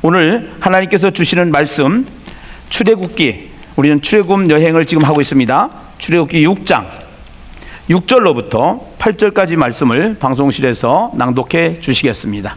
오늘 하나님께서 주시는 말씀 출애굽기, 우리는 출애굽 여행을 지금 하고 있습니다. 출애굽기 6장 6절로부터 8절까지 말씀을 방송실에서 낭독해 주시겠습니다.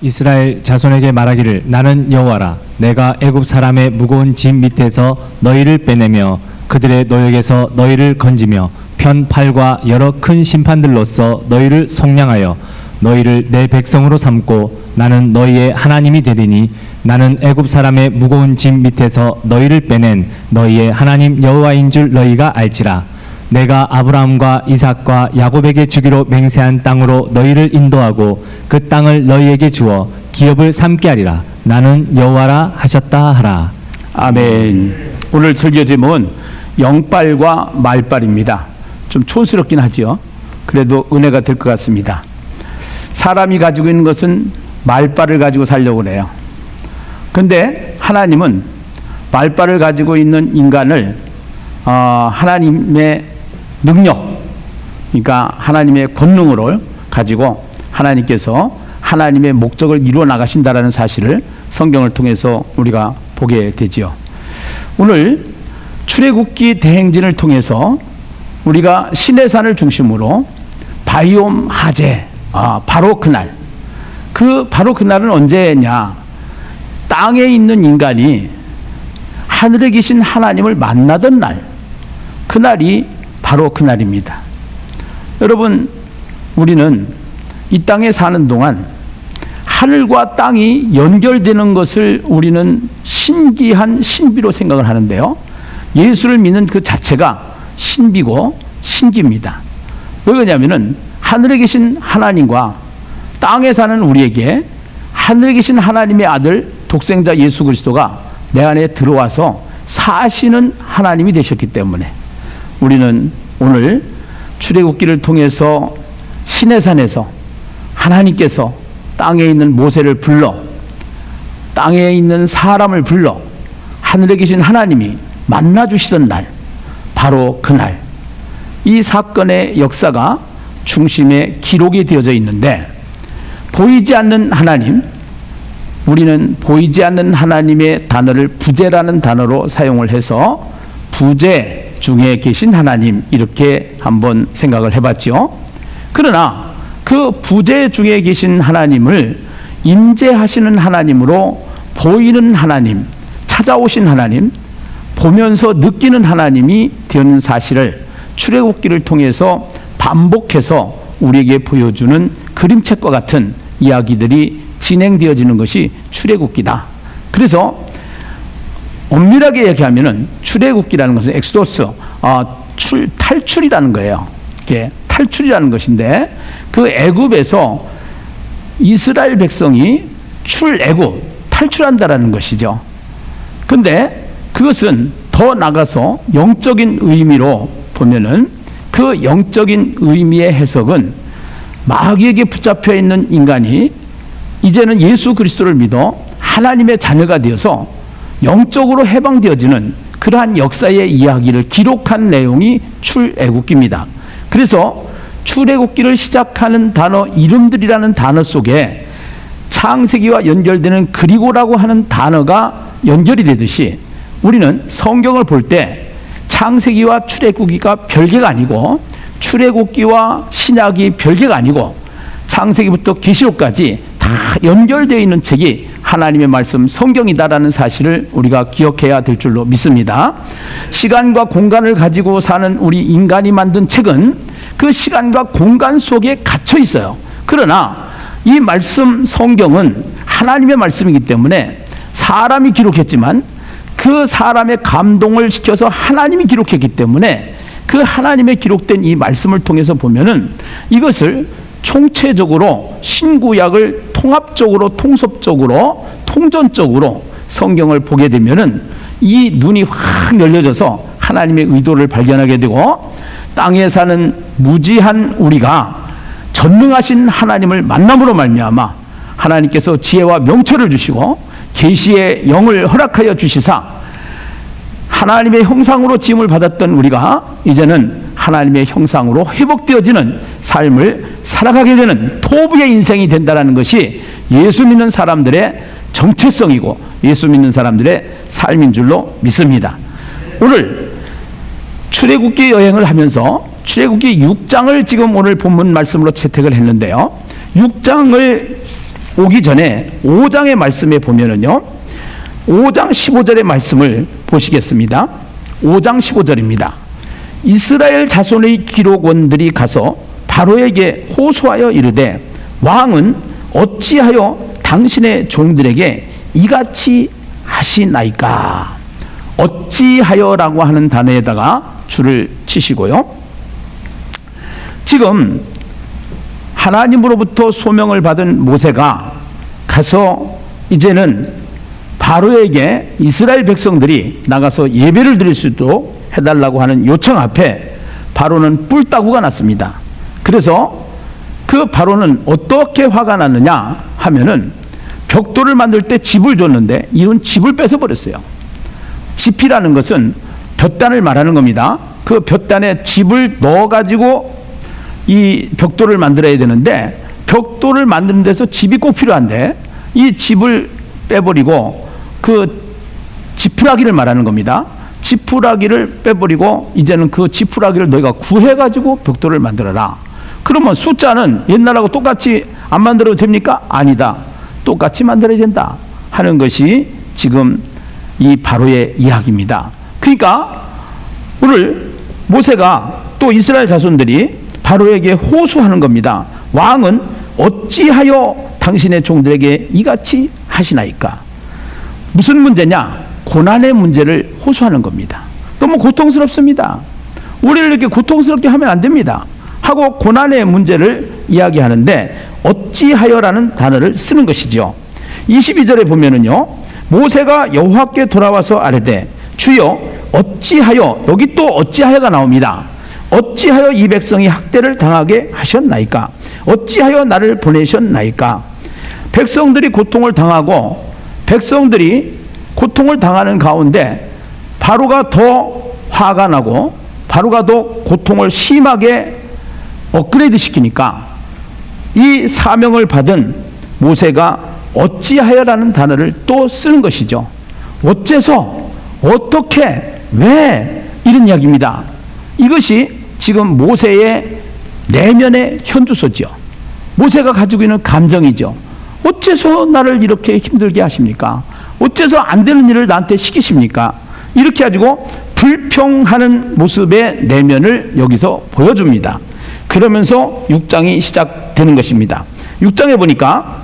이스라엘 자손에게 말하기를 나는 여호와라. 내가 애굽 사람의 무거운 짐 밑에서 너희를 빼내며 그들의 노역에서 너희를 건지며 편팔과 여러 큰 심판들로서 너희를 속량하여 너희를 내 백성으로 삼고 나는 너희의 하나님이 되리니 나는 애굽 사람의 무거운 짐 밑에서 너희를 빼낸 너희의 하나님 여호와인 줄 너희가 알지라. 내가 아브라함과 이삭과 야곱에게 주기로 맹세한 땅으로 너희를 인도하고 그 땅을 너희에게 주어 기업을 삼게 하리라. 나는 여호와라 하셨다 하라. 아멘. 오늘 설교 제목은 영빨과 말빨입니다. 좀 촌스럽긴 하지요. 그래도 은혜가 될 것 같습니다. 사람이 가지고 있는 것은 말빨을 가지고 살려고 그래요. 근데 하나님은 말빨을 가지고 있는 인간을 하나님의 능력, 그러니까 하나님의 권능을 가지고 하나님께서 하나님의 목적을 이루어 나가신다라는 사실을 성경을 통해서 우리가 보게 되지요. 오늘 출애굽기 대행진을 통해서 우리가 시내산을 중심으로 바이옴 하제, 바로 그날, 바로 그날은 언제냐? 땅에 있는 인간이 하늘에 계신 하나님을 만나던 날, 그날이 바로 그날입니다. 여러분, 우리는 이 땅에 사는 동안 하늘과 땅이 연결되는 것을 우리는 신기한 신비로 생각을 하는데요. 예수를 믿는 그 자체가 신비고 신기입니다. 왜 그러냐면은 하늘에 계신 하나님과 땅에 사는 우리에게 하늘에 계신 하나님의 아들 독생자 예수 그리스도가 내 안에 들어와서 사시는 하나님이 되셨기 때문에 우리는 오늘 출애굽기를 통해서 시내산에서 하나님께서 땅에 있는 모세를 불러, 땅에 있는 사람을 불러 하늘에 계신 하나님이 만나주시던 날, 바로 그날, 이 사건의 역사가 중심에 기록이 되어져 있는데, 보이지 않는 하나님, 우리는 보이지 않는 하나님의 단어를 부재라는 단어로 사용을 해서 부재 중에 계신 하나님, 이렇게 한번 생각을 해봤죠. 그러나 그 부재 중에 계신 하나님을 임재하시는 하나님으로 보이는 하나님, 찾아오신 하나님, 보면서 느끼는 하나님이 되는 사실을 출애굽기를 통해서 반복해서 우리에게 보여주는 그림책과 같은 이야기들이 진행되어지는 것이 출애굽기다. 그래서 엄밀하게 얘기하면은 출애굽기라는 것은 엑소더스, 탈출이라는 거예요. 이게 탈출이라는 것인데, 그 애굽에서 이스라엘 백성이 출애굽, 탈출한다라는 것이죠. 근데 그것은 더 나가서 영적인 의미로 보면은 그 영적인 의미의 해석은 마귀에게 붙잡혀 있는 인간이 이제는 예수 그리스도를 믿어 하나님의 자녀가 되어서 영적으로 해방되어지는 그러한 역사의 이야기를 기록한 내용이 출애굽기입니다. 그래서 출애굽기를 시작하는 단어 이름들이라는 단어 속에 창세기와 연결되는 그리고라고 하는 단어가 연결이 되듯이 우리는 성경을 볼 때 창세기와 출애굽기가 별개가 아니고 출애굽기와 신약이 별개가 아니고 창세기부터 계시록까지 다 연결되어 있는 책이 하나님의 말씀 성경이다라는 사실을 우리가 기억해야 될 줄로 믿습니다. 시간과 공간을 가지고 사는 우리 인간이 만든 책은 그 시간과 공간 속에 갇혀 있어요. 그러나 이 말씀 성경은 하나님의 말씀이기 때문에 사람이 기록했지만 그 사람의 감동을 시켜서 하나님이 기록했기 때문에 그 하나님의 기록된 이 말씀을 통해서 보면은 이것을 총체적으로 신구약을 통합적으로 통섭적으로 통전적으로 성경을 보게 되면은 이 눈이 확 열려져서 하나님의 의도를 발견하게 되고 땅에 사는 무지한 우리가 전능하신 하나님을 만남으로 말미암아 하나님께서 지혜와 명철을 주시고 계시의 영을 허락하여 주시사 하나님의 형상으로 지음을 받았던 우리가 이제는 하나님의 형상으로 회복되어지는 삶을 살아가게 되는 토부의 인생이 된다는 것이 예수 믿는 사람들의 정체성이고 예수 믿는 사람들의 삶인 줄로 믿습니다. 오늘 출애굽기 여행을 하면서 출애굽기 6장을 지금 오늘 본문 말씀으로 채택을 했는데요. 6장을 오기 전에 5장의 말씀에 보면은요, 5장 15절의 말씀을 보시겠습니다. 5장 15절입니다. 이스라엘 자손의 기록원들이 가서 바로에게 호소하여 이르되 왕은 어찌하여 당신의 종들에게 이같이 하시나이까. 어찌하여라고 하는 단어에다가 줄을 치시고요. 지금 하나님으로부터 소명을 받은 모세가 가서 이제는 바로에게 이스라엘 백성들이 나가서 예배를 드릴 수 있도록 해달라고 하는 요청 앞에 바로는 뿔따구가 났습니다. 그래서 그 바로는 어떻게 화가 났느냐 하면은 벽돌을 만들 때 집을 줬는데 이런 집을 뺏어버렸어요. 집이라는 것은 볕단을 말하는 겁니다. 그 볕단에 집을 넣어가지고 이 벽돌을 만들어야 되는데 벽돌을 만드는 데서 집이 꼭 필요한데 이 집을 빼버리고 그 지푸라기를 말하는 겁니다. 지푸라기를 빼버리고 이제는 그 지푸라기를 너희가 구해가지고 벽돌을 만들어라. 그러면 숫자는 옛날하고 똑같이 안 만들어도 됩니까? 아니다. 똑같이 만들어야 된다 하는 것이 지금 이 바로의 이야기입니다. 그러니까 오늘 모세가 또 이스라엘 자손들이 바로에게 호소하는 겁니다. 왕은 어찌하여 당신의 종들에게 이같이 하시나이까. 무슨 문제냐? 고난의 문제를 호소하는 겁니다. 너무 고통스럽습니다. 우리를 이렇게 고통스럽게 하면 안 됩니다. 하고 고난의 문제를 이야기하는데 어찌하여라는 단어를 쓰는 것이죠. 22절에 보면은요, 모세가 여호와께 돌아와서 아뢰되 주여 어찌하여, 여기 또 어찌하여가 나옵니다. 어찌하여 이 백성이 학대를 당하게 하셨나이까? 어찌하여 나를 보내셨나이까? 백성들이 고통을 당하고 백성들이 고통을 당하는 가운데 바로가 더 화가 나고 바로가 더 고통을 심하게 업그레이드 시키니까 이 사명을 받은 모세가 어찌하여라는 단어를 또 쓰는 것이죠. 어째서, 어떻게, 왜, 이런 이야기입니다. 이것이 지금 모세의 내면의 현주소지요. 모세가 가지고 있는 감정이죠. 어째서 나를 이렇게 힘들게 하십니까? 어째서 안 되는 일을 나한테 시키십니까? 이렇게 가지고 불평하는 모습의 내면을 여기서 보여줍니다. 그러면서 6장이 시작되는 것입니다. 6장에 보니까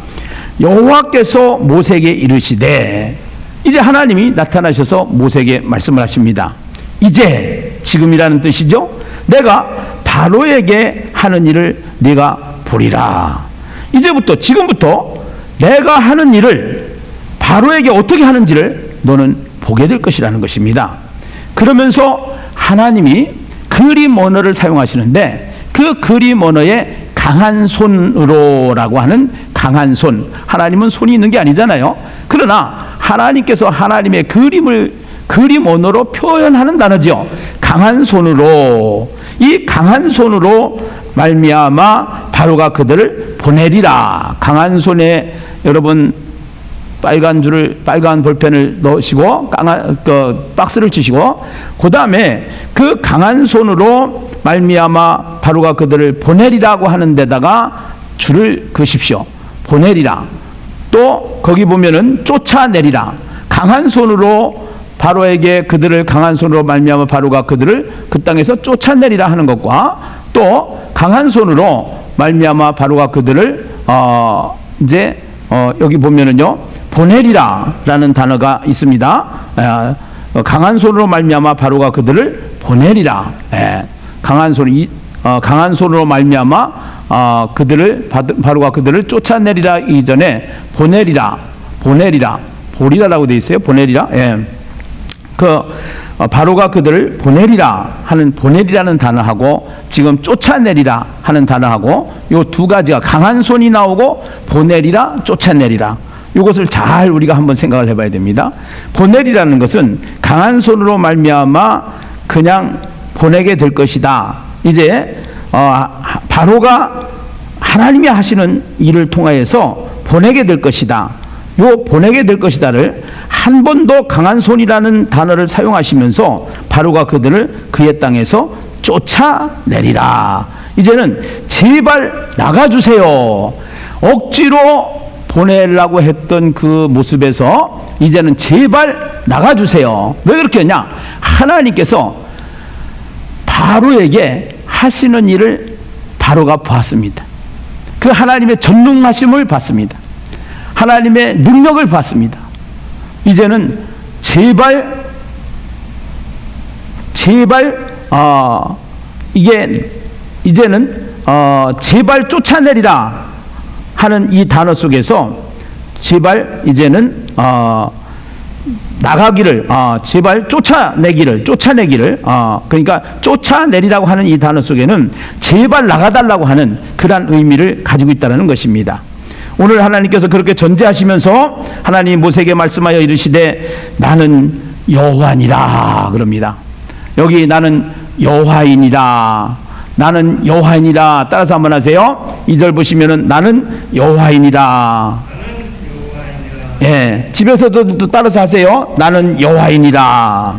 여호와께서 모세에게 이르시되, 이제 하나님이 나타나셔서 모세에게 말씀을 하십니다. 이제, 지금이라는 뜻이죠. 내가 바로에게 하는 일을 네가 보리라. 이제부터, 지금부터 내가 하는 일을 바로에게 어떻게 하는지를 너는 보게 될 것이라는 것입니다. 그러면서 하나님이 그림 언어를 사용하시는데 그 그림 언어에 강한 손으로라고 하는 강한 손, 하나님은 손이 있는 게 아니잖아요. 그러나 하나님께서 하나님의 그림 언어로 표현하는 단어죠. 강한 손으로, 이 강한 손으로 말미암아 바로가 그들을 보내리라. 강한 손에 여러분 빨간 볼펜을 넣으시고 박스를 치시고 그 다음에 그 강한 손으로 말미암아 바로가 그들을 보내리라고 하는 데다가 줄을 그으십시오. 보내리라. 또 거기 보면은 쫓아내리라. 강한 손으로 바로에게 그들을 강한 손으로 말미암아 바로가 그들을 그 땅에서 쫓아내리라 하는 것과 또 강한 손으로 말미암아 바로가 그들을 여기 보면은요 보내리라라는 단어가 있습니다. 강한 손으로 말미암아 바로가 그들을 보내리라. 강한 손으로 말미암아 바로가 그들을 쫓아내리라 이전에 보내리라, 보리라라고 되어 있어요. 보내리라. 바로가 그들을 보내리라 하는 보내리라는 단어하고 지금 쫓아내리라 하는 단어하고 요 두 가지가 강한 손이 나오고 보내리라, 쫓아내리라. 이것을 잘 우리가 한번 생각을 해봐야 됩니다. 보내리라는 것은 강한 손으로 말미암아 그냥 보내게 될 것이다. 이제 바로가 하나님이 하시는 일을 통하여서 보내게 될 것이다. 요 보내게 될 것이다를 한 번 더 강한 손이라는 단어를 사용하시면서 바로가 그들을 그의 땅에서 쫓아내리라. 이제는 제발 나가주세요. 억지로 보내려고 했던 그 모습에서 이제는 제발 나가주세요. 왜 그렇게 했냐? 하나님께서 바로에게 하시는 일을 바로가 보았습니다. 그 하나님의 전능하심을 봤습니다. 하나님의 능력을 봤습니다. 이제는 제발 이제는 제발 쫓아내리라 하는 이 단어 속에서 제발 이제는 나가기를 제발 쫓아내기를 그러니까 쫓아내리라고 하는 이 단어 속에는 제발 나가달라고 하는 그러한 의미를 가지고 있다는 것입니다. 오늘 하나님께서 그렇게 전제하시면서 하나님이 모세에게 말씀하여 이르시되 나는 여호와니라 그럽니다. 여기 나는 여호와이니라, 나는 여호와이니라. 따라서 한번 하세요. 2절 보시면은 나는 여호와이니라. 예, 집에서도 또 따라서 하세요. 나는 여호와이니라.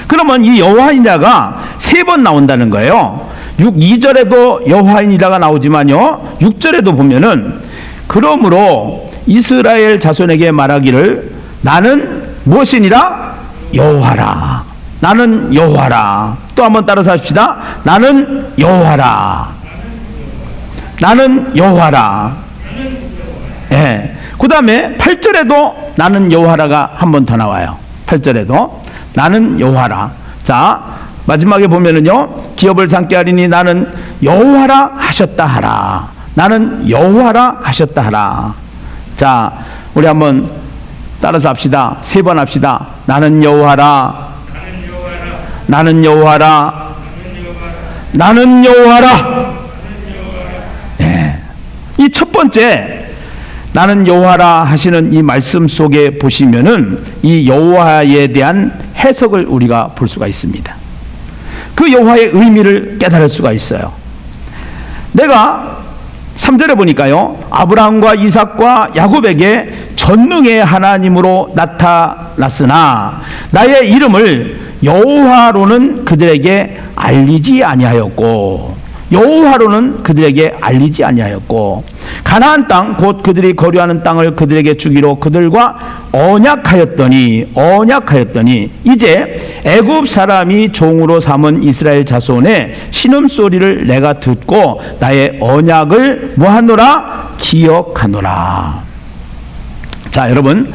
그러면 이 여호와이니라가 3번 나온다는 거예요. 2절에도 여호와이니라가 나오지만요, 6절에도 보면은 그러므로 이스라엘 자손에게 말하기를 나는 무엇이니라? 여호와라. 나는 여호와라. 또 한번 따라서 합시다. 나는 여호와라. 나는 여호와라. 예. 그 다음에 8절에도 나는 여호와라가 한 번 더 나와요. 8절에도 나는 여호와라. 자, 마지막에 보면은요, 기업을 삼게 하리니 나는 여호와라 하셨다 하라. 나는 여호와라 하셨다 하라. 자, 우리 한번 따라서 합시다. 3번 합시다. 나는 여호와라. 나는 여호와라. 나는 여호와라. 예. 이 첫 번째 나는 여호와라 하시는 이 말씀 속에 보시면은 이 여호와에 대한 해석을 우리가 볼 수가 있습니다. 그 여호와의 의미를 깨달을 수가 있어요. 내가 3절에 보니까요, 아브라함과 이삭과 야곱에게 전능의 하나님으로 나타났으나 나의 이름을 여호와로는 그들에게 알리지 아니하였고, 여호와로는 그들에게 알리지 아니하였고, 가나안 땅 곧 그들이 거류하는 땅을 그들에게 주기로 그들과 언약하였더니 이제 애굽 사람이 종으로 삼은 이스라엘 자손의 신음소리를 내가 듣고 나의 언약을 뭐하노라? 기억하노라. 자, 여러분,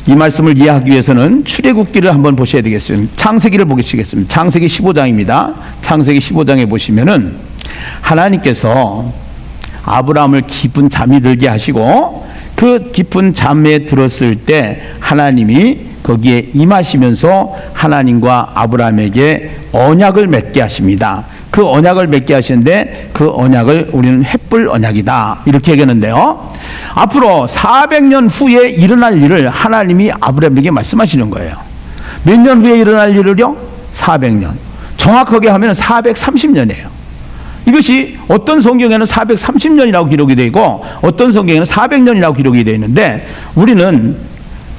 이 말씀을 이해하기 위해서는 출애굽기를 한번 보셔야 되겠습니다. 창세기를 보시겠습니다. 창세기 15장입니다. 창세기 15장에 보시면은 하나님께서 아브라함을 깊은 잠이 들게 하시고 그 깊은 잠에 들었을 때 하나님이 거기에 임하시면서 하나님과 아브라함에게 언약을 맺게 하십니다. 그 언약을 맺게 하시는데 그 언약을 우리는 횃불 언약이다 이렇게 얘기하는데요, 앞으로 400년 후에 일어날 일을 하나님이 아브라함에게 말씀하시는 거예요. 몇 년 후에 일어날 일을요? 400년. 정확하게 하면 430년이에요. 이것이 어떤 성경에는 430년이라고 기록이 되어 있고 어떤 성경에는 400년이라고 기록이 되어 있는데, 우리는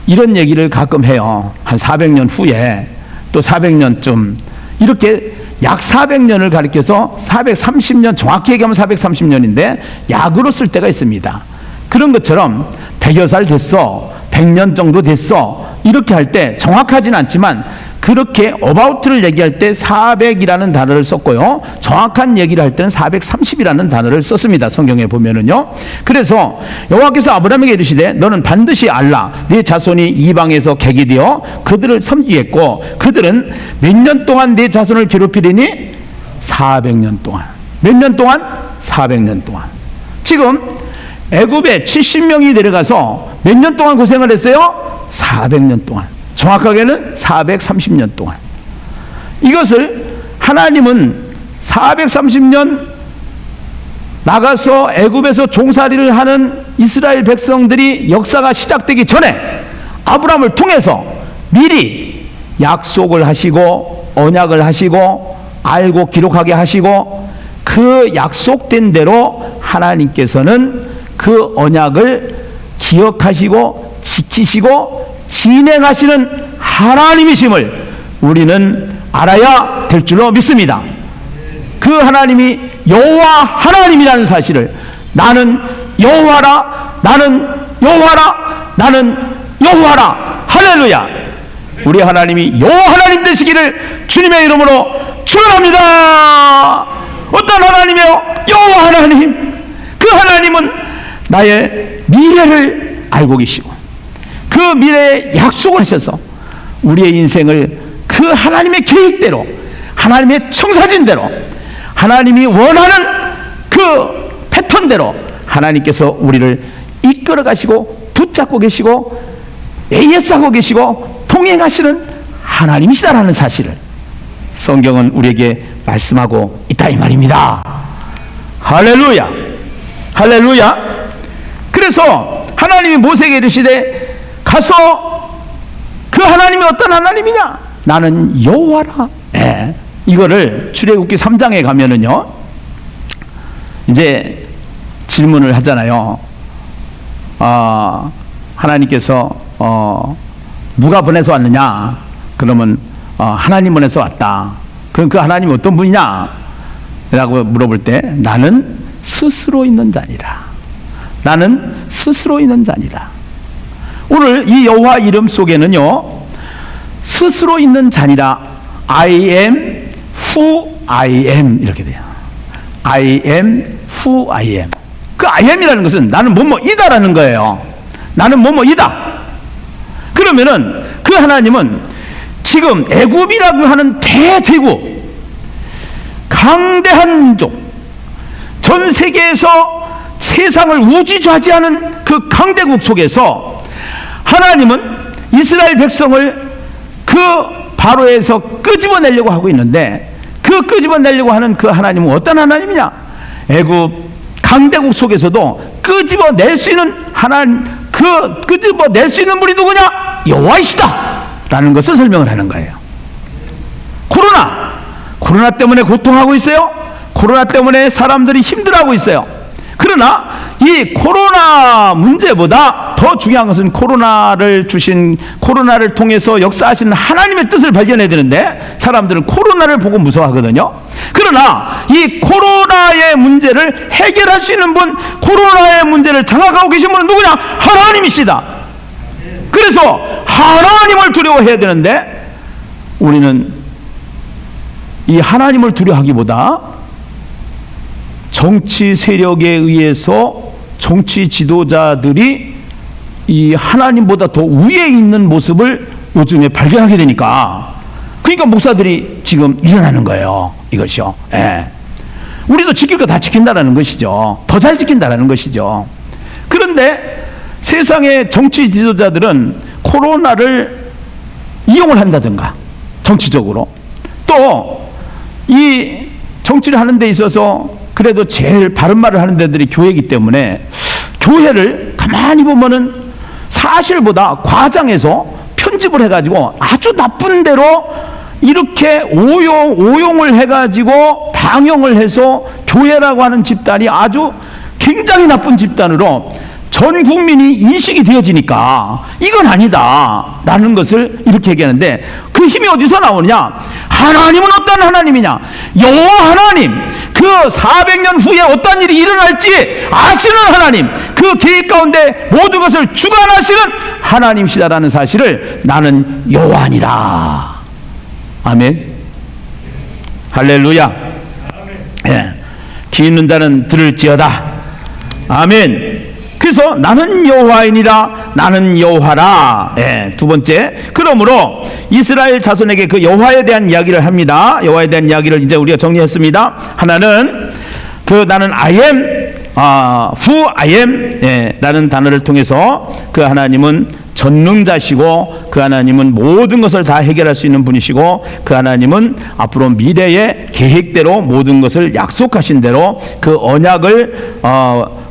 이런 얘기를 가끔 해요. 한 400년 후에 또 400년쯤 이렇게 약 400년을 가리켜서 430년, 정확히 얘기하면 430년인데 약으로 쓸 때가 있습니다. 그런 것처럼 100여 살 됐어, 100년 정도 됐어 이렇게 할 때 정확하진 않지만 그렇게 어바웃를 얘기할 때 400이라는 단어를 썼고요, 정확한 얘기를 할 때는 430이라는 단어를 썼습니다. 성경에 보면은요. 그래서 여호와께서 아브라함에게 이르시되 너는 반드시 알라. 네 자손이 이방에서 객이 되어 그들을 섬기겠고 그들은 몇 년 동안 네 자손을 괴롭히리니? 400년 동안. 몇 년 동안? 400년 동안. 지금 애굽에 70명이 내려가서 몇 년 동안 고생을 했어요? 400년 동안. 정확하게는 430년 동안. 이것을 하나님은 430년 나가서 애굽에서 종살이를 하는 이스라엘 백성들이 역사가 시작되기 전에 아브라함을 통해서 미리 약속을 하시고 언약을 하시고 알고 기록하게 하시고 그 약속된 대로 하나님께서는 그 언약을 기억하시고 지키시고 진행하시는 하나님이심을 우리는 알아야 될 줄로 믿습니다. 그 하나님이 여호와 하나님이라는 사실을 나는 여호와라, 나는 여호와라, 나는 여호와라. 할렐루야. 우리 하나님이 여호와 하나님 되시기를 주님의 이름으로 축원합니다. 어떤 하나님이요? 여호와 하나님. 그 하나님은 나의 미래를 알고 계시고 그 미래에 약속을 하셔서 우리의 인생을 그 하나님의 계획대로, 하나님의 청사진대로, 하나님이 원하는 그 패턴대로 하나님께서 우리를 이끌어 가시고 붙잡고 계시고 AS하고 계시고 동행하시는 하나님이시다라는 사실을 성경은 우리에게 말씀하고 있다 이 말입니다. 할렐루야. 할렐루야. 그래서 하나님이 모세에게 이르시되 가서 그 하나님이 어떤 하나님이냐? 나는 여호와라. 이거를 출애굽기 3장에 가면은요, 이제 질문을 하잖아요. 하나님께서 누가 보내서 왔느냐? 그러면 하나님 보내서 왔다. 그럼 그 하나님이 어떤 분이냐? 라고 물어볼 때 나는 스스로 있는 자니라. 나는 스스로 있는 자니라. 오늘 이 여호와 이름 속에는요, 스스로 있는 자니라, I am who I am 이렇게 돼요. I am who I am. 그 I am이라는 것은 나는 뭐뭐이다라는 거예요. 나는 뭐뭐이다. 그러면은 그 하나님은 지금 애굽이라고 하는 대제국, 강대한 민족, 전 세계에서 세상을 우지좌지하는 그 강대국 속에서 하나님은 이스라엘 백성을 그 바로에서 끄집어내려고 하고 있는데, 그 끄집어내려고 하는 그 하나님은 어떤 하나님이냐? 애굽 강대국 속에서도 끄집어낼 수 있는 하나님, 그 끄집어낼 수 있는 분이 누구냐? 여호와이시다 라는 것을 설명을 하는 거예요. 코로나 때문에 고통하고 있어요. 코로나 때문에 사람들이 힘들어하고 있어요. 그러나 이 코로나 문제보다 더 중요한 것은 코로나를 통해서 역사하시는 하나님의 뜻을 발견해야 되는데, 사람들은 코로나를 보고 무서워하거든요. 그러나 이 코로나의 문제를 해결할 수 있는 분, 코로나의 문제를 장악하고 계신 분은 누구냐? 하나님이시다. 그래서 하나님을 두려워해야 되는데, 우리는 이 하나님을 두려워하기보다 정치 세력에 의해서 정치 지도자들이 이 하나님보다 더 위에 있는 모습을 요즘에 발견하게 되니까, 그러니까 목사들이 지금 일어나는 거예요. 이것이요. 우리도 지킬 거 다 지킨다라는 것이죠. 더 잘 지킨다라는 것이죠. 그런데 세상의 정치 지도자들은 코로나를 이용을 한다든가, 정치적으로 또 이 정치를 하는 데 있어서 그래도 제일 바른 말을 하는 데들이 교회이기 때문에 교회를 가만히 보면은 사실보다 과장해서 편집을 해가지고 아주 나쁜 대로 이렇게 오용을 해가지고 방영을 해서 교회라고 하는 집단이 아주 굉장히 나쁜 집단으로 전 국민이 인식이 되어지니까 이건 아니다 라는 것을 이렇게 얘기하는데, 그 힘이 어디서 나오느냐? 하나님은 어떤 하나님이냐? 여호와 하나님, 그 400년 후에 어떤 일이 일어날지 아시는 하나님, 그 계획 가운데 모든 것을 주관하시는 하나님이시다라는 사실을 나는 여호와니라. 아멘. 할렐루야. 귀 있는 자는 들을지어다. 아멘. 그래서 나는 여호와이니라, 나는 여호와라. 두 번째, 그러므로 이스라엘 자손에게 그 여호와에 대한 이야기를 합니다. 여호와에 대한 이야기를 이제 우리가 정리했습니다. 하나는 그 나는 I am, who I am 라는 단어를 통해서 그 하나님은 전능자시고 그 하나님은 모든 것을 다 해결할 수 있는 분이시고 그 하나님은 앞으로 미래의 계획대로 모든 것을 약속하신 대로 그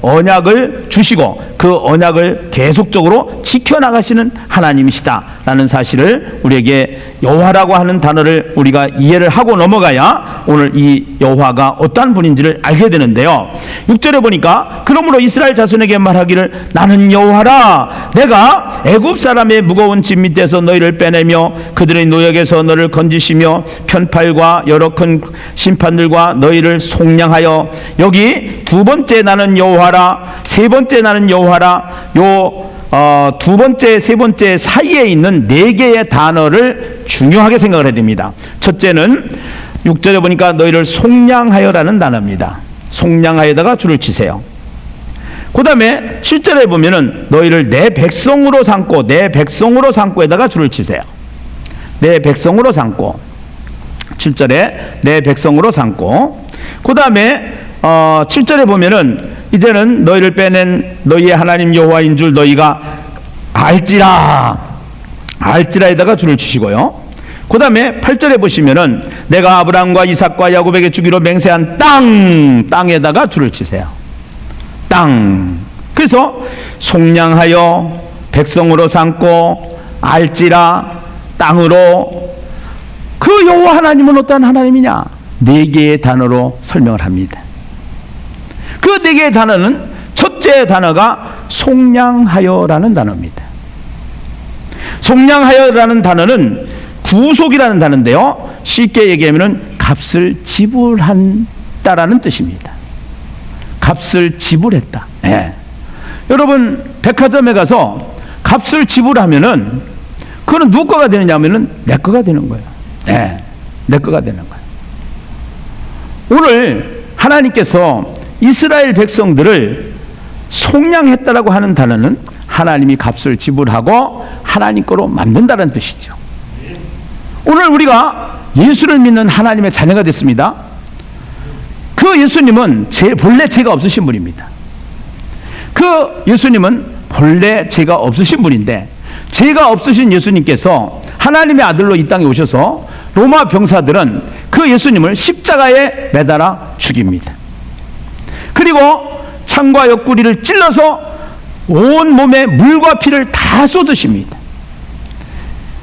언약을 주시고 그 언약을 계속적으로 지켜나가시는 하나님이시다라는 사실을 우리에게 여호와라고 하는 단어를 우리가 이해를 하고 넘어가야 오늘 이 여호와가 어떠한 분인지를 알게 되는데요. 6절에 보니까 그러므로 이스라엘 자손에게 말하기를 나는 여호와라 내가 애굽 사람의 무거운 짐 밑에서 너희를 빼내며 그들의 노역에서 너를 건지시며 편팔과 여러 큰 심판들과 너희를 속량하여 여기 두 번째 나는 여호와라 세 번째 나는 여호와라 두 번째 세 번째 사이에 있는 네 개의 단어를 중요하게 생각을 해야 됩니다. 첫째는 6절에 보니까 너희를 속량하여라는 단어입니다. 속량하여다가 줄을 치세요. 그 다음에 7절에 보면은 너희를 내 백성으로 삼고 내 백성으로 삼고에다가 줄을 치세요. 내 백성으로 삼고 7절에 내 백성으로 삼고 그 다음에 7절에 보면은 이제는 너희를 빼낸 너희의 하나님 여호와인 줄 너희가 알지라에다가 줄을 치시고요. 그 다음에 8절에 보시면은 내가 아브라함과 이삭과 야곱에게 주기로 맹세한 땅에다가 줄을 치세요. 땅. 그래서 속량하여 백성으로 삼고 알지라 땅으로 그 여호와 하나님은 어떤 하나님이냐? 네 개의 단어로 설명을 합니다. 그 네 개의 단어는 첫째 단어가 속량하여라는 단어입니다. 속량하여라는 단어는 구속이라는 단어인데요. 쉽게 얘기하면 값을 지불한다라는 뜻입니다. 값을 지불했다. 예. 여러분 백화점에 가서 값을 지불하면은 그거는 누구 거가 되느냐면은 내 거가 되는 거예요. 예. 내 거가 되는 거예요. 오늘 하나님께서 이스라엘 백성들을 속량했다라고 하는 단어는 하나님이 값을 지불하고 하나님 거로 만든다는 뜻이죠. 오늘 우리가 예수를 믿는 하나님의 자녀가 됐습니다. 그 예수님은 본래 죄가 없으신 분입니다. 그 예수님은 본래 죄가 없으신 분인데 죄가 없으신 예수님께서 하나님의 아들로 이 땅에 오셔서 로마 병사들은 그 예수님을 십자가에 매달아 죽입니다. 그리고 창과 옆구리를 찔러서 온 몸에 물과 피를 다 쏟으십니다.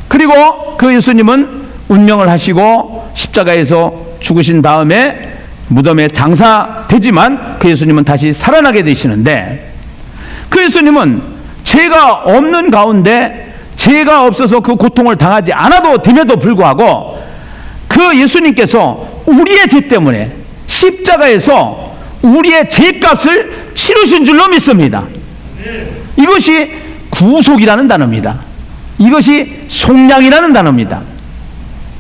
그리고 그 예수님은 운명을 하시고 십자가에서 죽으신 다음에 무덤에 장사되지만 그 예수님은 다시 살아나게 되시는데 그 예수님은 죄가 없는 가운데 죄가 없어서 그 고통을 당하지 않아도 됨에도 불구하고 그 예수님께서 우리의 죄 때문에 십자가에서 우리의 죄값을 치르신 줄로 믿습니다. 이것이 구속이라는 단어입니다. 이것이 속량이라는 단어입니다.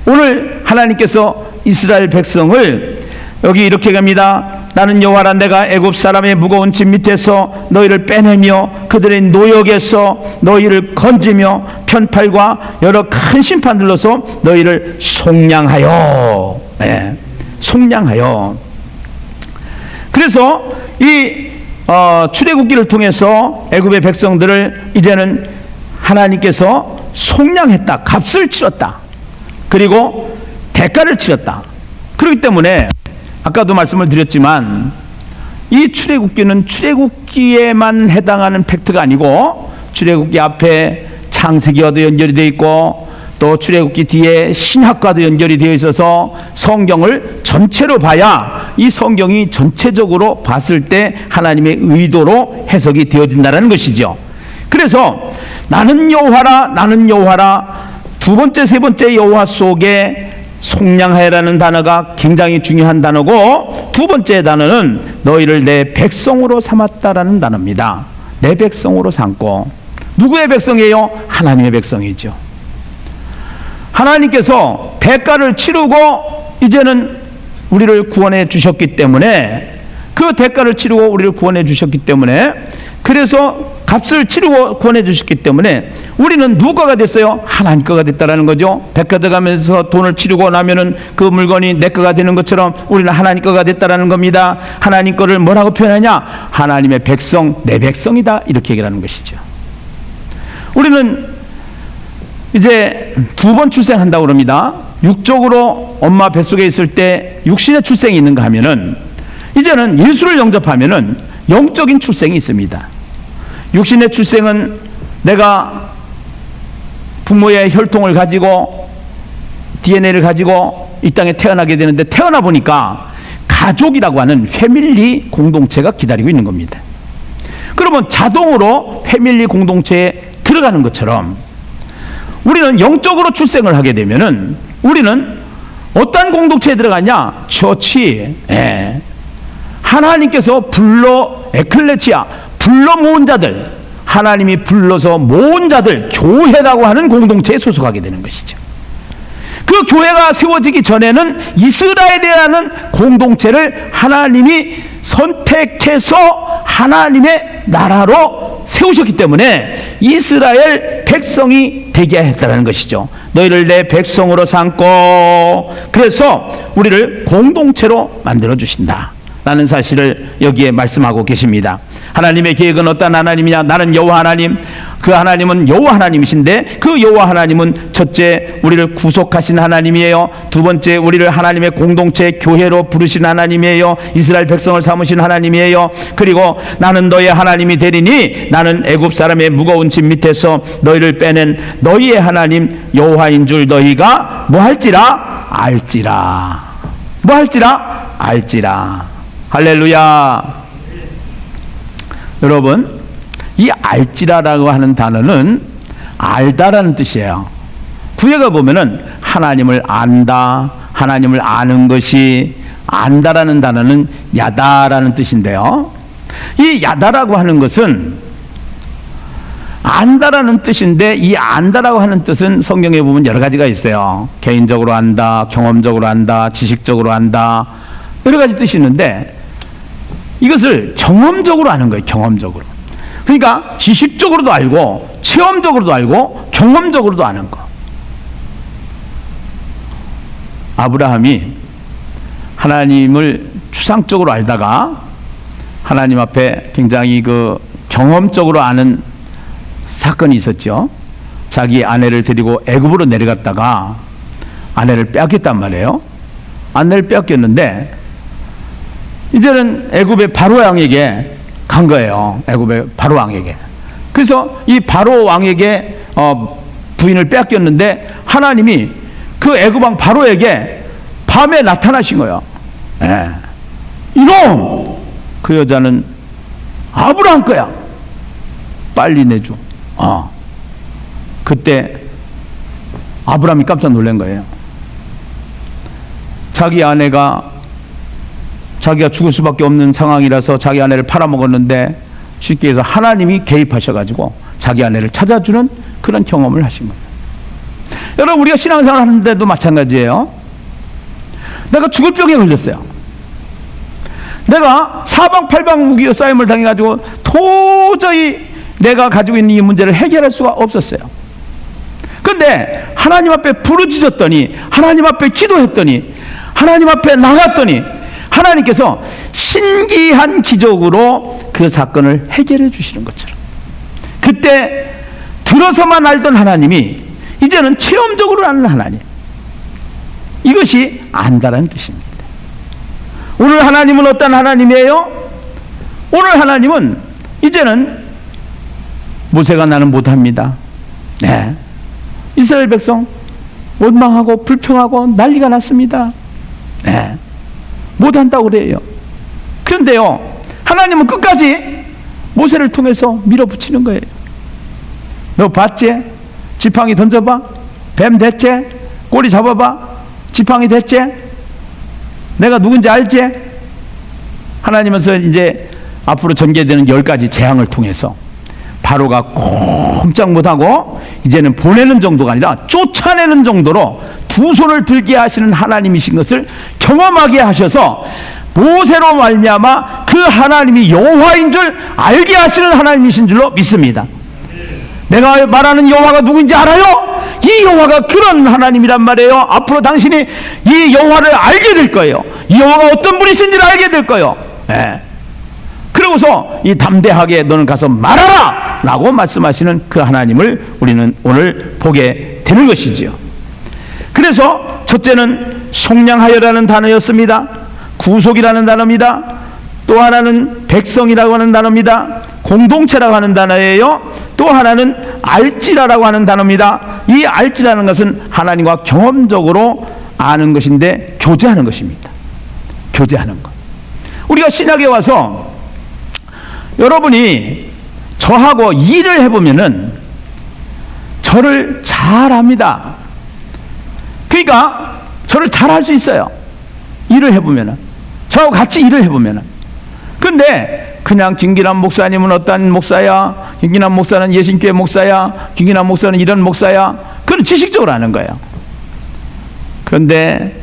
오늘 하나님께서 이스라엘 백성을 여기 이렇게 갑니다. 나는 여호와라 내가 애굽 사람의 무거운 짐 밑에서 너희를 빼내며 그들의 노역에서 너희를 건지며 편팔과 여러 큰 심판들로서 너희를 속량하여. 네, 속량하여. 그래서 이 출애굽기를 통해서 애굽의 백성들을 이제는 하나님께서 속량했다. 값을 치렀다. 그리고 대가를 치렀다. 그렇기 때문에 아까도 말씀을 드렸지만 이 출애굽기는 출애굽기에만 해당하는 팩트가 아니고 출애굽기 앞에 창세기와도 연결이 되어 있고 또 출애굽기 뒤에 신학과도 연결이 되어 있어서 성경을 전체로 봐야 이 성경이 전체적으로 봤을 때 하나님의 의도로 해석이 되어진다는 것이죠. 그래서 나는 여호와라 두 번째 세 번째 여호와 속에 속량하여라는 단어가 굉장히 중요한 단어고 두 번째 단어는 너희를 내 백성으로 삼았다라는 단어입니다. 내 백성으로 삼고 누구의 백성이에요? 하나님의 백성이죠. 하나님께서 대가를 치르고 이제는 우리를 구원해 주셨기 때문에 그 대가를 치르고 우리를 구원해 주셨기 때문에 그래서 값을 치르고 구원해 주셨기 때문에 우리는 누구 거가 됐어요? 하나님 거가 됐다라는 거죠. 백화점 가면서 돈을 치르고 나면은 그 물건이 내 거가 되는 것처럼 우리는 하나님 거가 됐다라는 겁니다. 하나님 거를 뭐라고 표현하냐? 하나님의 백성, 내 백성이다 이렇게 얘기하는 것이죠. 우리는 이제 2번 출생한다고 그럽니다. 육적으로 엄마 뱃속에 있을 때 육신의 출생이 있는가 하면은, 이제는 예수를 영접하면은 영적인 출생이 있습니다. 육신의 출생은 내가 부모의 혈통을 가지고 DNA를 가지고 이 땅에 태어나게 되는데, 태어나 보니까 가족이라고 하는 패밀리 공동체가 기다리고 있는 겁니다. 그러면 자동으로 패밀리 공동체에 들어가는 것처럼 우리는 영적으로 출생을 하게 되면은 우리는 어떤 공동체에 들어가냐? 처치. 하나님께서 에클레시아, 불러 모은 자들, 하나님이 불러서 모은 자들, 교회라고 하는 공동체에 소속하게 되는 것이죠. 그 교회가 세워지기 전에는 이스라엘이라는 공동체를 하나님이 선택해서 하나님의 나라로 세우셨기 때문에 이스라엘 백성이 되게 했다는 것이죠. 너희를 내 백성으로 삼고, 그래서 우리를 공동체로 만들어 주신다 라는 사실을 여기에 말씀하고 계십니다. 하나님의 계획은 어떤 하나님이냐? 나는 여호와 하나님. 그 하나님은 여호와 하나님이신데, 그 여호와 하나님은 첫째 우리를 구속하신 하나님이에요. 두 번째 우리를 하나님의 공동체 교회로 부르신 하나님이에요. 이스라엘 백성을 삼으신 하나님이에요. 그리고 나는 너의 하나님이 되리니 나는 애굽 사람의 무거운 짐 밑에서 너희를 빼낸 너희의 하나님 여호와인 줄 너희가 뭐할지라 알지라. 뭐할지라 알지라. 할렐루야. 여러분, 이 알지라라고 하는 단어는 알다라는 뜻이에요. 구약에 보면은 하나님을 안다, 하나님을 아는 것이, 안다라는 단어는 야다라는 뜻인데요. 이 야다라고 하는 것은 안다라는 뜻인데, 이 안다라고 하는 뜻은 성경에 보면 여러 가지가 있어요. 개인적으로 안다, 경험적으로 안다, 지식적으로 안다, 여러 가지 뜻이 있는데 이것을 경험적으로 아는 거예요. 경험적으로. 그러니까 지식적으로도 알고 체험적으로도 알고 경험적으로도 아는 거. 아브라함이 하나님을 추상적으로 알다가 하나님 앞에 굉장히 경험적으로 아는 사건이 있었죠. 자기 아내를 데리고 애굽으로 내려갔다가 아내를 빼앗겼단 말이에요. 아내를 빼앗겼는데 이제는 애굽의 바로 왕에게 간 거예요. 애굽의 바로 왕에게. 그래서 이 바로 왕에게 부인을 빼앗겼는데 하나님이 그 애굽 왕 바로에게 밤에 나타나신 거예요. 이놈! 그 여자는 아브라함 거야. 빨리 내줘. 그때 아브라함이 깜짝 놀란 거예요. 자기 아내가 자기가 죽을 수밖에 없는 상황이라서 자기 아내를 팔아먹었는데 쉽게 해서 하나님이 개입하셔가지고 자기 아내를 찾아주는 그런 경험을 하신 거예요. 여러분, 우리가 신앙생활 하는데도 마찬가지예요. 내가 죽을 병에 걸렸어요. 내가 사방팔방 싸움을 당해가지고 도저히 내가 가지고 있는 이 문제를 해결할 수가 없었어요. 근데 하나님 앞에 부르짖었더니, 하나님 앞에 기도했더니, 하나님 앞에 나갔더니 하나님께서 신기한 기적으로 그 사건을 해결해 주시는 것처럼, 그때 들어서만 알던 하나님이 이제는 체험적으로 아는 하나님, 이것이 안다라는 뜻입니다. 오늘 하나님은 어떤 하나님이에요? 오늘 하나님은 이제는 모세가 나는 못합니다. 이스라엘 백성 원망하고 불평하고 난리가 났습니다. 못한다고 그래요. 그런데요, 하나님은 끝까지 모세를 통해서 밀어붙이는 거예요. 너 봤지? 지팡이 던져봐. 뱀 됐지? 꼬리 잡아봐. 지팡이 됐지? 내가 누군지 알지? 하나님께서 이제 앞으로 전개되는 10가지 재앙을 통해서 바로가 꼼짝 못하고 이제는 보내는 정도가 아니라 쫓아내는 정도로 두 손을 들게 하시는 하나님이신 것을 경험하게 하셔서 모세로 말미암아 그 하나님이 여호와인 줄 알게 하시는 하나님이신 줄로 믿습니다. 내가 말하는 여호와가 누구인지 알아요? 이 여호와가 그런 하나님이란 말이에요. 앞으로 당신이 이 여호와를 알게 될 거예요. 이 여호와가 어떤 분이신지를 알게 될 거예요. 그러고서 이 담대하게 너는 가서 말하라. 라고 말씀하시는 그 하나님을 우리는 오늘 보게 되는 것이지요. 그래서 첫째는 속량하여라는 단어였습니다. 구속이라는 단어입니다. 또 하나는 백성이라고 하는 단어입니다. 공동체라고 하는 단어예요. 또 하나는 알지라라고 하는 단어입니다. 이 알지라는 것은 하나님과 경험적으로 아는 것인데 교제하는 것입니다. 교제하는 것. 우리가 신약에 와서 여러분이 저하고 일을 해보면은 저를 잘 압니다. 그러니까 저를 잘 할 수 있어요. 일을 해보면은. 저하고 같이 일을 해보면은. 근데 그냥 김기남 목사님은 어떤 목사야? 김기남 목사는 예신교회 목사야? 김기남 목사는 이런 목사야? 그건 지식적으로 아는 거예요. 그런데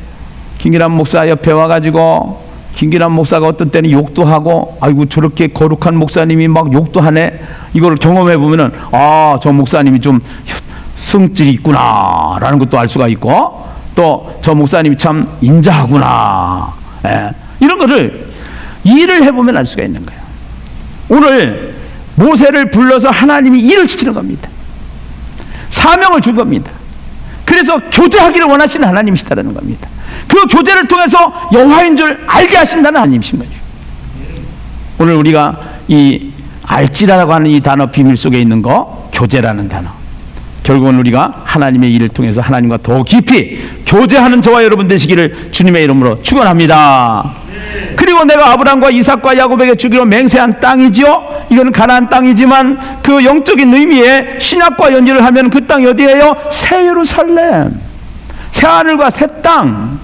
김기남 목사 옆에 와가지고 김기남 목사가 어떤 때는 욕도 하고, 아이고 저렇게 거룩한 목사님이 막 욕도 하네. 이걸 경험해 보면은 저 목사님이 좀 성질이 있구나라는 것도 알 수가 있고, 또 저 목사님이 참 인자하구나. 이런 거를 일을 해보면 알 수가 있는 거예요. 오늘 모세를 불러서 하나님이 일을 시키는 겁니다. 사명을 준 겁니다. 그래서 교제하기를 원하시는 하나님이시다는 겁니다. 그 교제를 통해서 여호와인 줄 알게 하신다는 하나님이신 거죠. 오늘 우리가 이 알지라라고 하는 이 단어 비밀 속에 있는 거, 교제라는 단어. 결국은 우리가 하나님의 일을 통해서 하나님과 더 깊이 교제하는 저와 여러분 되시기를 주님의 이름으로 축원합니다. 그리고 내가 아브라함과 이삭과 야곱에게 주기로 맹세한 땅이지요. 이거는 가나안 땅이지만 그 영적인 의미의 신약과 연결을 하면 그 땅이 어디예요? 새 예루살렘, 새 하늘과 새 땅.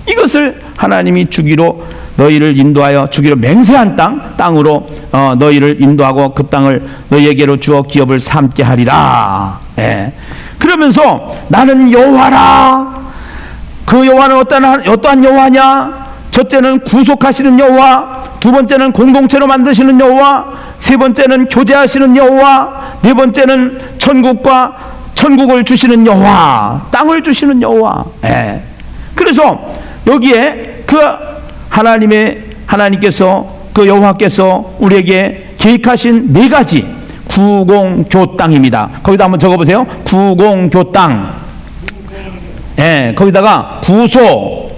이것을 하나님이 주기로 너희를 인도하여 주기로 맹세한 땅으로 너희를 인도하고 그 땅을 너희에게로 주어 기업을 삼게 하리라. 그러면서 나는 여호와라. 그 여호와는 어떠한 여호와냐? 첫째는 구속하시는 여호와, 두 번째는 공동체로 만드시는 여호와, 세 번째는 교제하시는 여호와, 네 번째는 천국을 주시는 여호와, 땅을 주시는 여호와. 그래서 여기에 그 하나님께서 그 여호와께서 우리에게 계획하신 네 가지 구공교 땅입니다. 거기다 한번 적어보세요. 구공교 땅. 거기다가 구속,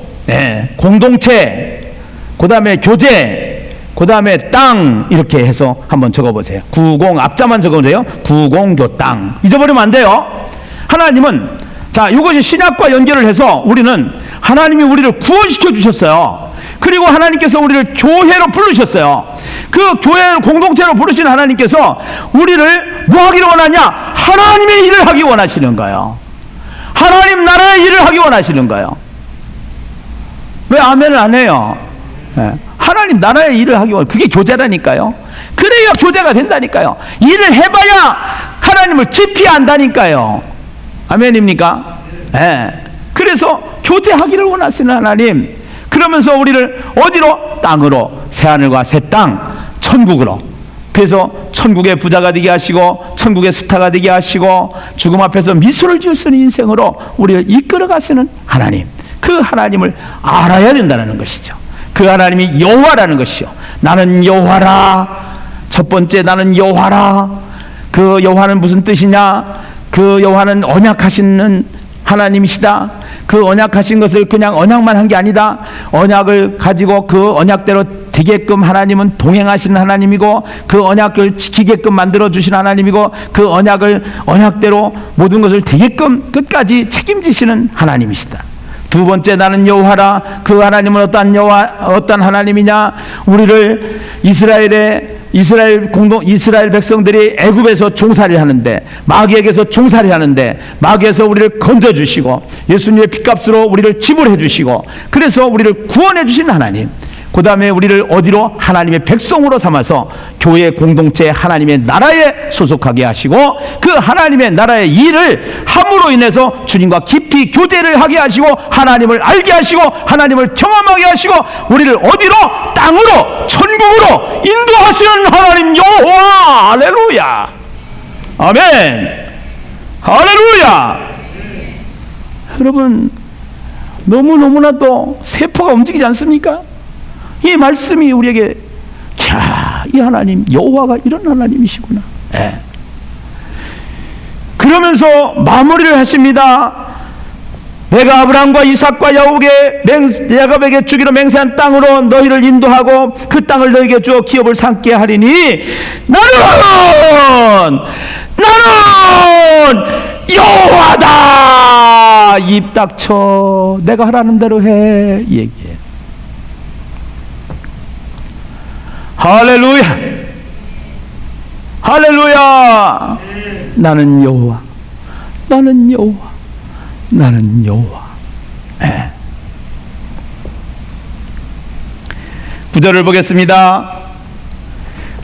공동체, 그 다음에 교제, 그 다음에 땅, 이렇게 해서 한번 적어보세요. 구공 앞자만 적어보세요. 구공교 땅. 잊어버리면 안 돼요. 하나님은, 자, 이것이 신약과 연결을 해서 우리는 하나님이 우리를 구원시켜 주셨어요. 그리고 하나님께서 우리를 교회로 부르셨어요. 그 교회를 공동체로 부르신 하나님께서 우리를 뭐 하기를 원하냐? 하나님의 일을 하기 원하시는 거예요. 하나님 나라의 일을 하기 원하시는 거예요. 왜 아멘을 안 해요? 하나님 나라의 일을 하기 원하시는, 그게 교제라니까요. 그래야 교제가 된다니까요. 일을 해봐야 하나님을 깊이 안다니까요. 아멘입니까? 그래서 교제하기를 원하시는 하나님, 그러면서 우리를 어디로? 땅으로, 새하늘과 새 땅, 천국으로. 그래서 천국의 부자가 되게 하시고 천국의 스타가 되게 하시고 죽음 앞에서 미소를 지을 수 있는 인생으로 우리를 이끌어 가시는 하나님, 그 하나님을 알아야 된다는 것이죠. 그 하나님이 여호와라는 것이요. 나는 여호와라. 첫 번째, 나는 여호와라. 그 여호와는 무슨 뜻이냐? 그 여호와는 언약하시는 하나님이시다. 그 언약하신 것을 그냥 언약만 한 게 아니다. 언약을 가지고 그 언약대로 되게끔 하나님은 동행하시는 하나님이고, 그 언약을 지키게끔 만들어 주신 하나님이고, 그 언약대로 모든 것을 되게끔 끝까지 책임지시는 하나님이시다. 두 번째, 나는 여호와라. 그 하나님은 어떤 하나님이냐? 우리를 이스라엘 백성들이 애굽에서 종살이 하는데, 마귀에게서 종살이 하는데, 마귀에서 우리를 건져 주시고 예수님의 핏값으로 우리를 지불해 주시고, 그래서 우리를 구원해 주신 하나님. 그 다음에 우리를 어디로? 하나님의 백성으로 삼아서 교회 공동체 하나님의 나라에 소속하게 하시고, 그 하나님의 나라의 일을 함으로 인해서 주님과 깊이 교제를 하게 하시고, 하나님을 알게 하시고, 하나님을 경험하게 하시고, 우리를 어디로? 땅으로, 천국으로 인도하시는 하나님 여호와. 할렐루야. 아멘. 할렐루야. 여러분, 너무너무나도 세포가 움직이지 않습니까? 이 말씀이 우리에게, 이 하나님 여호와가 이런 하나님이시구나. 그러면서 마무리를 하십니다. 내가 아브라함과 이삭과 야곱에게 주기로 맹세한 땅으로 너희를 인도하고 그 땅을 너희에게 주어 기업을 삼게 하리니 나는 여호와다. 입 닥쳐. 내가 하라는 대로 해. 이 얘기예요. 할렐루야. 할렐루야. 나는 여호와. 나는 여호와. 나는 여호와. 네. 9절을 보겠습니다.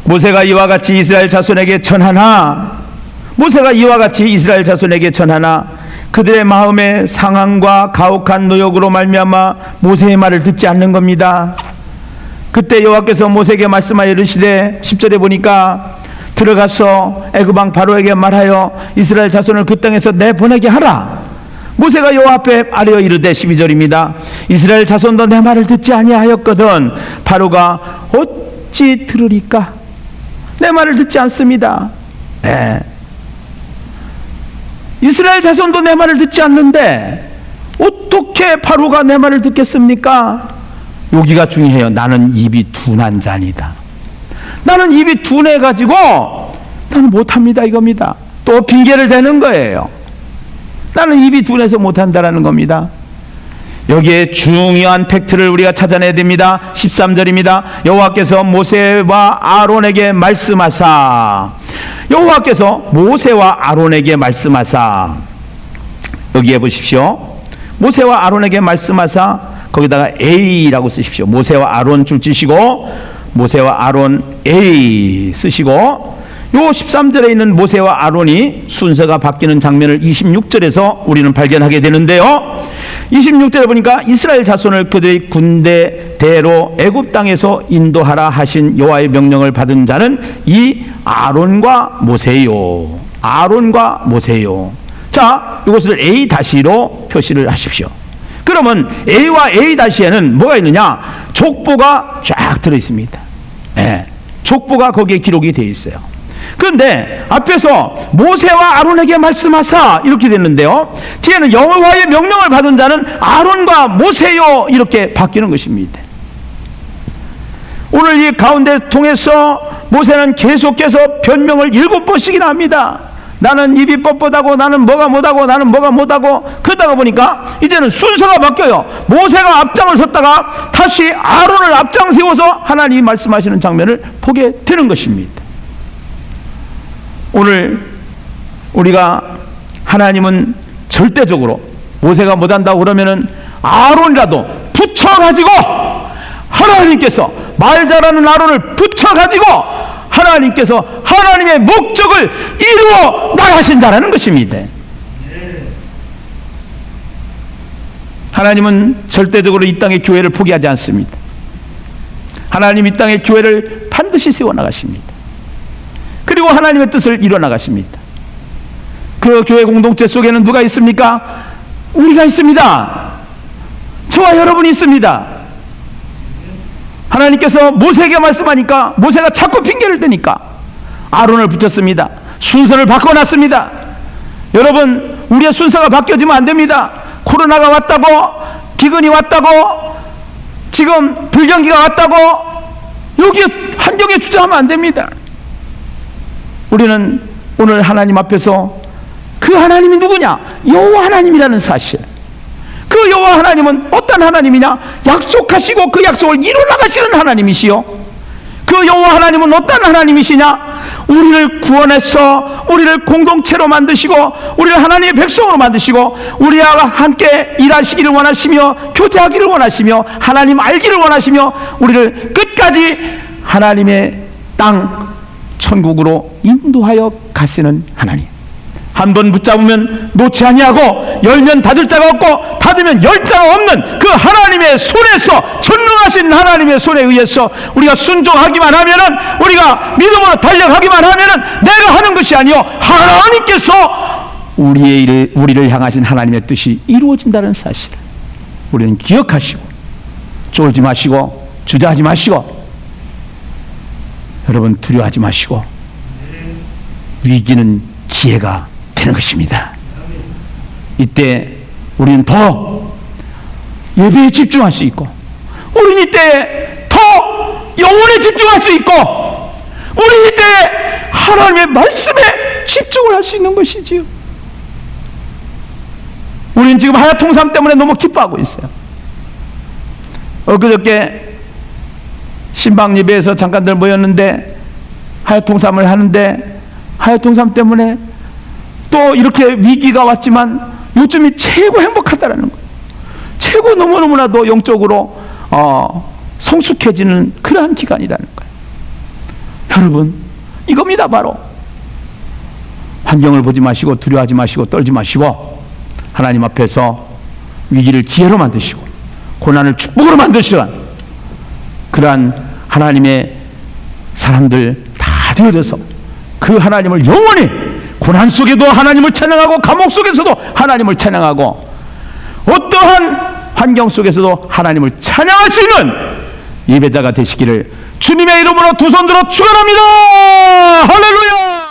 모세가 이와 같이 이스라엘 자손에게 전하나, 모세가 이와 같이 이스라엘 자손에게 전하나 그들의 마음의 상함과 가혹한 노역으로 말미암아 모세의 말을 듣지 않는 겁니다. 그때 여호와께서 모세에게 말씀하여 이르시되 10절에 보니까 들어가서 애굽 왕 바로에게 말하여 이스라엘 자손을 그 땅에서 내보내게 하라. 모세가 여호와 앞에 아뢰어 이르되 12절입니다. 이스라엘 자손도 내 말을 듣지 아니하였거든 바로가 어찌 들으리까? 내 말을 듣지 않습니다. 네. 이스라엘 자손도 내 말을 듣지 않는데 어떻게 바로가 내 말을 듣겠습니까? 여기가 중요해요. 나는 입이 둔한 자니다. 나는 입이 둔해가지고 나는 못합니다 이겁니다. 또 핑계를 대는 거예요. 나는 입이 둔해서 못한다라는 겁니다. 여기에 중요한 팩트를 우리가 찾아내야 됩니다. 13절입니다. 여호와께서 모세와 아론에게 말씀하사, 여호와께서 모세와 아론에게 말씀하사, 여기에 보십시오. 모세와 아론에게 말씀하사, 거기다가 A라고 쓰십시오. 모세와 아론 줄지시고 모세와 아론 A 쓰시고, 요 13절에 있는 모세와 아론이 순서가 바뀌는 장면을 26절에서 우리는 발견하게 되는데요. 26절에 보니까 이스라엘 자손을 그들의 군대대로 애굽 땅에서 인도하라 하신 여호와의 명령을 받은 자는 이 아론과 모세요. 아론과 모세요. 자, 이것을 A-로 표시를 하십시오. 그러면 A와 A-에는 뭐가 있느냐? 족보가 쫙 들어 있습니다. 네, 족보가 거기에 기록이 되어 있어요. 그런데 앞에서 모세와 아론에게 말씀하사 이렇게 됐는데요, 뒤에는 여호와의 명령을 받은 자는 아론과 모세요 이렇게 바뀌는 것입니다. 오늘 이 가운데 통해서 모세는 계속해서 변명을 7번씩이나 합니다. 나는 입이 뻣뻣하고 나는 뭐가 못하고 나는 뭐가 못하고, 그러다가 보니까 이제는 순서가 바뀌어요. 모세가 앞장을 섰다가 다시 아론을 앞장 세워서 하나님이 말씀하시는 장면을 보게 되는 것입니다. 오늘 우리가 하나님은 절대적으로 모세가 못한다고 그러면은 아론이라도 붙여가지고, 하나님께서 말 잘하는 아론을 붙여가지고 하나님께서 하나님의 목적을 이루어 나가신다는 것입니다. 하나님은 절대적으로 이 땅의 교회를 포기하지 않습니다. 하나님 이 땅의 교회를 반드시 세워나가십니다. 그리고 하나님의 뜻을 이뤄나가십니다. 그 교회 공동체 속에는 누가 있습니까? 우리가 있습니다. 저와 여러분이 있습니다. 하나님께서 모세에게 말씀하니까 모세가 자꾸 핑계를 대니까 아론을 붙였습니다. 순서를 바꿔놨습니다. 여러분, 우리의 순서가 바뀌어지면 안 됩니다. 코로나가 왔다고, 기근이 왔다고, 지금 불경기가 왔다고 여기에 한정에 주저하면 안 됩니다. 우리는 오늘 하나님 앞에서 그 하나님이 누구냐? 여호와 하나님이라는 사실. 그 여호와 하나님은 어떤 하나님이냐? 약속하시고 그 약속을 이루어나가시는 하나님이시요. 그 여호와 하나님은 어떤 하나님이시냐? 우리를 구원해서 우리를 공동체로 만드시고 우리를 하나님의 백성으로 만드시고 우리와 함께 일하시기를 원하시며 교제하기를 원하시며 하나님 알기를 원하시며 우리를 끝까지 하나님의 땅 천국으로 인도하여 가시는 하나님. 한 번 붙잡으면 놓지 아니하고 열면 닫을 자가 없고 닫으면 열 자가 없는 그 하나님의 손에서, 전능하신 하나님의 손에 의해서 우리가 순종하기만 하면은, 우리가 믿음으로 달려가기만 하면은 내가 하는 것이 아니요 하나님께서 우리를 향하신 하나님의 뜻이 이루어진다는 사실을 우리는 기억하시고 쫄지 마시고 주저하지 마시고, 여러분 두려워하지 마시고, 위기는 기회가 되는 것입니다. 이때 우리는 더 예배에 집중할 수 있고, 우리는 이때 더 영혼에 집중할 수 있고, 우리는 이때 하나님의 말씀에 집중을 할 수 있는 것이지요. 우리는 지금 하야통삼 때문에 너무 기뻐하고 있어요. 엊그저께 신방 예배에서 잠깐들 모였는데 하야통삼을 하는데, 하야통삼 때문에 또 이렇게 위기가 왔지만 요즘이 최고 행복하다라는 거예요. 최고 너무너무나도 영적으로 성숙해지는 그러한 기간이라는 거예요. 여러분, 이겁니다. 바로 환경을 보지 마시고 두려워하지 마시고 떨지 마시고 하나님 앞에서 위기를 기회로 만드시고 고난을 축복으로 만드시는 그러한 하나님의 사람들 다 되어져서 그 하나님을 영원히 고난 속에도 하나님을 찬양하고 감옥 속에서도 하나님을 찬양하고 어떠한 환경 속에서도 하나님을 찬양할 수 있는 예배자가 되시기를 주님의 이름으로 두 손 들어 축원합니다. 할렐루야.